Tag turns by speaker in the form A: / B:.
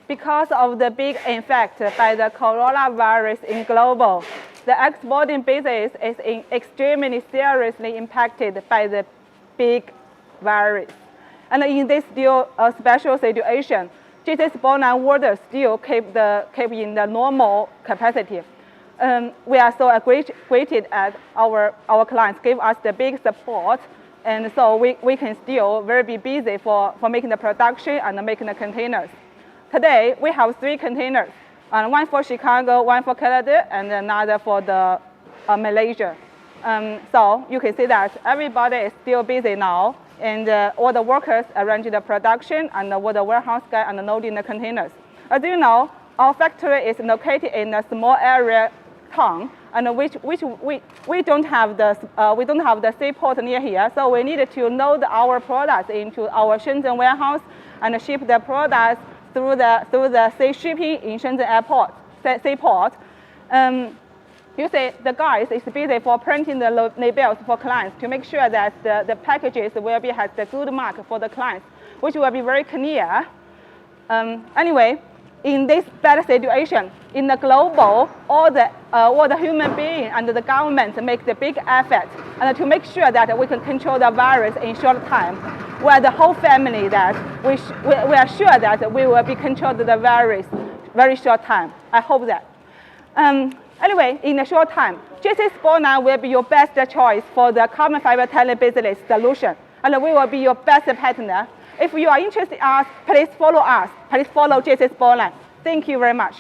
A: because of the big impact by the coronavirus in global, the exporting business is extremely seriously impacted by the big virus. And in this still special situation, Jcsportline orders still keep in the normal capacity. We are so grateful that our clients give us the big support, and so we can still be busy for making the production and making the containers. Today, we have 3 containers, one for Chicago, one for Canada, and another for the Malaysia. So you can see that everybody is still busy now, and all the workers arranging the production, and all the warehouse guys and loading the containers. As you know, our factory is located in a small area town, and which we don't have the seaport near here, so we needed to load our products into our Shenzhen warehouse and ship the products through the sea shipping in Shenzhen airport, seaport. You see, the guys is busy for printing the labels for clients to make sure that the packages will has the good mark for the clients, which will be very clear. Anyway, in this bad situation, in the global, all the human beings and the government make the big effort and to make sure that we can control the virus in short time. We are the whole family that we are sure that we will be controlled the virus very short time. I hope that. Anyway, in a short time, Jcsportline will be your best choice for the carbon fiber tailored business solution, and we will be your best partner. If you are interested in us, please follow us. Please follow Jcsportline. Thank you very much.